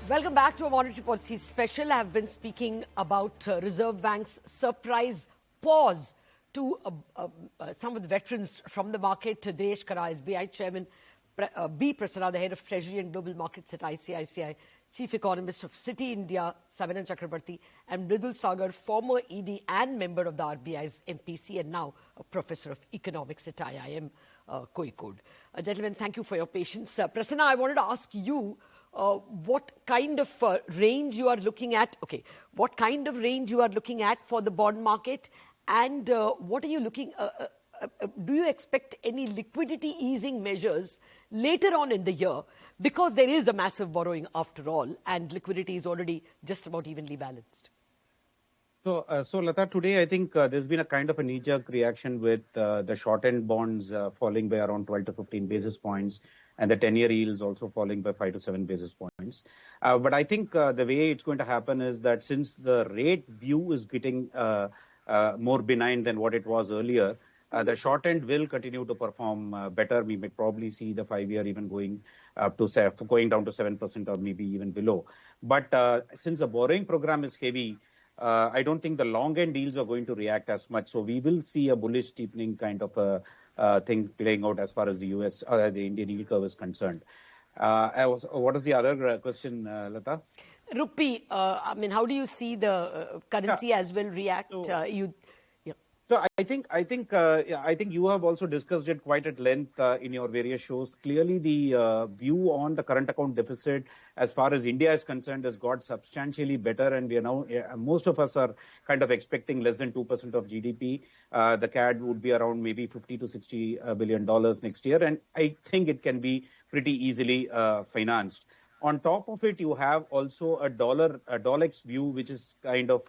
Welcome back to a Monetary Policy Special. I have been speaking about Reserve Bank's surprise pause to some of the veterans from the market. Dinesh Khara, SBI Chairman, B. Prasanna, the Head of Treasury and Global Markets at ICICI, Chief Economist of Citi India, Savinan Chakrabarti, and Mridul Sagar, former ED and member of the RBI's MPC and now a Professor of Economics at IIM Kozhikode. Gentlemen, thank you for your patience. Prasanna, I wanted to ask you, what kind of range you are looking at? Okay, what kind of range you are looking at for the bond market, and what are you looking? Do you expect any liquidity easing measures later on in the year? Because there is a massive borrowing after all, and liquidity is already just about evenly balanced. So Lata, today I think there's been a kind of a knee-jerk reaction with the short-end bonds falling by around 12 to 15 basis points, and the 10-year yields also falling by 5 to 7 basis points. But I think the way it's going to happen is that since the rate view is getting more benign than what it was earlier, the short end will continue to perform better. We may probably see the 5-year even going down to 7% or maybe even below. But since the borrowing program is heavy, I don't think the long end deals are going to react as much. So we will see a bullish steepening kind of a thing playing out as far as the US or the Indian yield curve is concerned. What is the other question, Lata? Rupee, I mean, how do you see the currency as well react? So I think you have also discussed it quite at length in your various shows. Clearly, the view on the current account deficit, as far as India is concerned, has got substantially better, and we are now most of us are kind of expecting less than 2% of GDP. The CAD would be around maybe $50 to $60 billion next year, and I think it can be pretty easily financed. On top of it, you have also a dollar-X view, which is kind of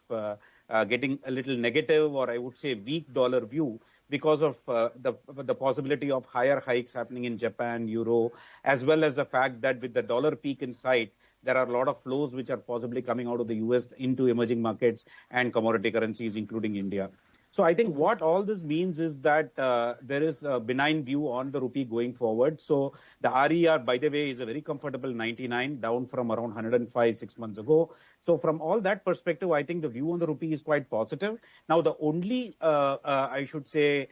getting a little negative, or I would say weak dollar view, because of the possibility of higher hikes happening in Japan, Euro, as well as the fact that with the dollar peak in sight, there are a lot of flows which are possibly coming out of the US into emerging markets and commodity currencies, including India. So I think what all this means is that there is a benign view on the rupee going forward. So the RER, by the way, is a very comfortable 99, down from around 105 6 months ago. So from all that perspective, I think the view on the rupee is quite positive. Now, the only, I should say,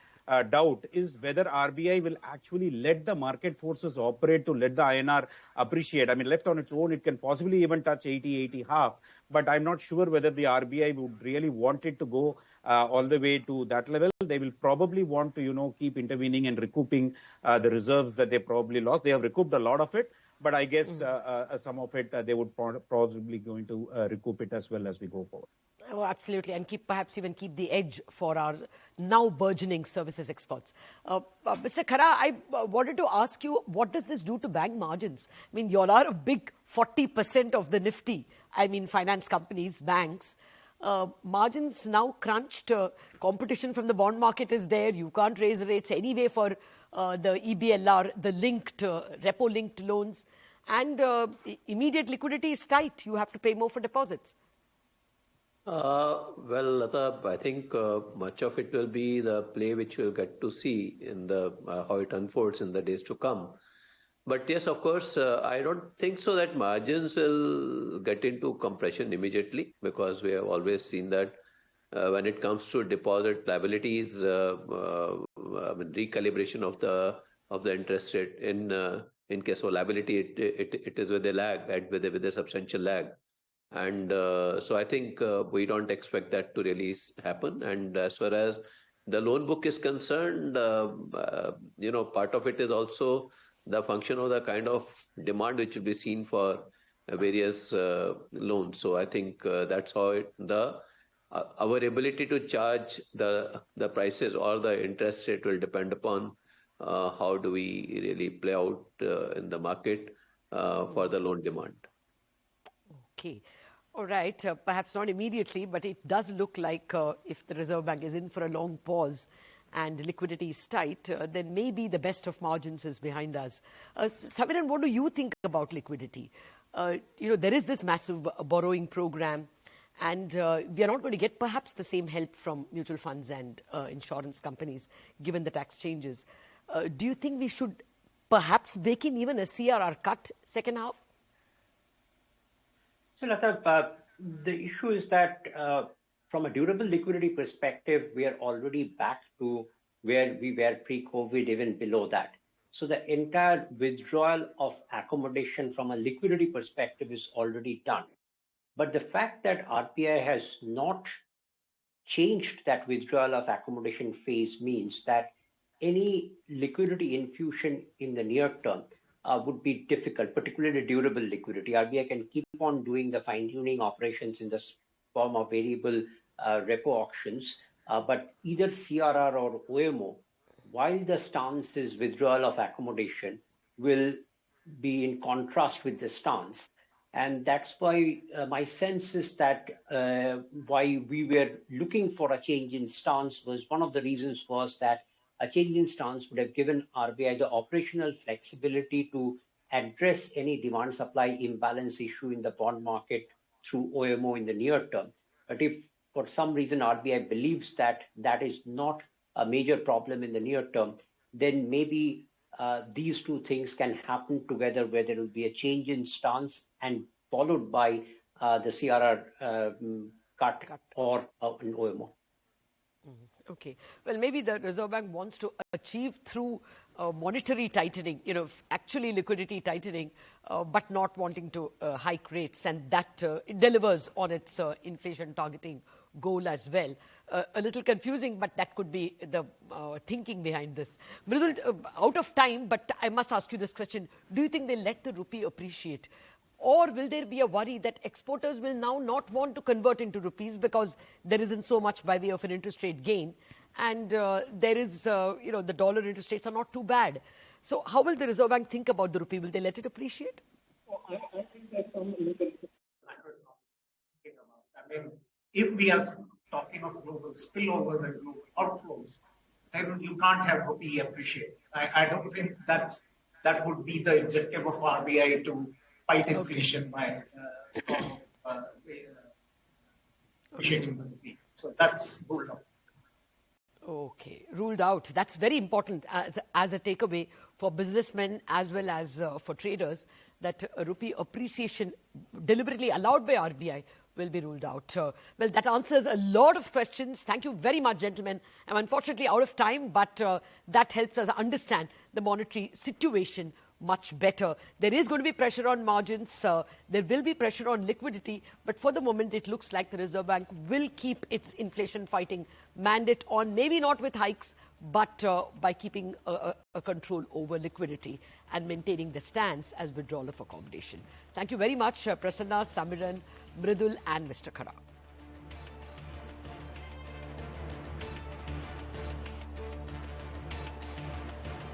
doubt is whether RBI will actually let the market forces operate to let the INR appreciate. I mean, left on its own, it can possibly even touch 80 half, but I'm not sure whether the RBI would really want it to go all the way to that level. They will probably want to, keep intervening and recouping the reserves that they probably lost. They have recouped a lot of it, but I guess some of it they would probably going to recoup it as well as we go forward. Oh, absolutely, and perhaps even keep the edge for our now burgeoning services exports. Mr. Khara, I wanted to ask you, what does this do to bank margins? I mean, you all are a big 40% of the Nifty. I mean, finance companies, banks. Margins now crunched. Competition from the bond market is there. You can't raise rates anyway for the EBLR, the repo-linked loans. And immediate liquidity is tight. You have to pay more for deposits. Well, Lata, I think much of it will be the play which we'll get to see in the how it unfolds in the days to come. But yes, of course, I don't think so that margins will get into compression immediately, because we have always seen that when it comes to deposit liabilities, recalibration of the interest rate in case of liability, it is with a lag and with a substantial lag. And so I think we don't expect that to really happen. And as far as the loan book is concerned, part of it is also the function of the kind of demand which will be seen for various loans. So I think that's how our ability to charge the prices or the interest rate will depend upon how do we really play out in the market for the loan demand. Okay. All right. Perhaps not immediately, but it does look like if the Reserve Bank is in for a long pause and liquidity is tight, then maybe the best of margins is behind us. Savinan, what do you think about liquidity? There is this massive borrowing program, and we are not going to get perhaps the same help from mutual funds and insurance companies, given the tax changes. Do you think we should perhaps bake in even a CRR cut second half? So, Lata, the issue is that from a durable liquidity perspective, we are already back to where we were pre-COVID, even below that. So the entire withdrawal of accommodation from a liquidity perspective is already done. But the fact that RBI has not changed that withdrawal of accommodation phase means that any liquidity infusion in the near term would be difficult, particularly durable liquidity. RBI can keep on doing the fine-tuning operations in the form of variable repo auctions, but either CRR or OMO, while the stance is withdrawal of accommodation, will be in contrast with the stance. And that's why my sense is that why we were looking for a change in stance was one of the reasons was that a change in stance would have given RBI the operational flexibility to address any demand supply imbalance issue in the bond market through OMO in the near term. But if for some reason RBI believes that that is not a major problem in the near term, then maybe these two things can happen together, where there will be a change in stance and followed by the CRR cut or an OMO. Okay. Well, maybe the Reserve Bank wants to achieve through monetary tightening, actually liquidity tightening, but not wanting to hike rates, and that it delivers on its inflation targeting goal as well. A little confusing, but that could be the thinking behind this. Mridul, out of time, but I must ask you this question. Do you think they let the rupee appreciate? Or will there be a worry that exporters will now not want to convert into rupees because there isn't so much by way of an interest rate gain? And there is, the dollar interest rates are not too bad. So how will the Reserve Bank think about the rupee? Will they let it appreciate? I think there's some little I mean, if we are talking of global spillovers and global outflows, then you can't have rupee appreciate. I don't think that would be the objective of RBI to fight inflation by appreciating the rupee. So that's ruled out. Okay, ruled out. That's very important as a takeaway for businessmen as well as for traders, that rupee appreciation deliberately allowed by RBI will be ruled out. Well, that answers a lot of questions. Thank you very much, gentlemen. I'm unfortunately out of time, but that helps us understand the monetary situation much better. There is going to be pressure on margins. There will be pressure on liquidity. But for the moment, it looks like the Reserve Bank will keep its inflation fighting mandate on, maybe not with hikes, but by keeping a control over liquidity and maintaining the stance as withdrawal of accommodation. Thank you very much, Prasanna, Samiran, Mridul and Mr. Khara.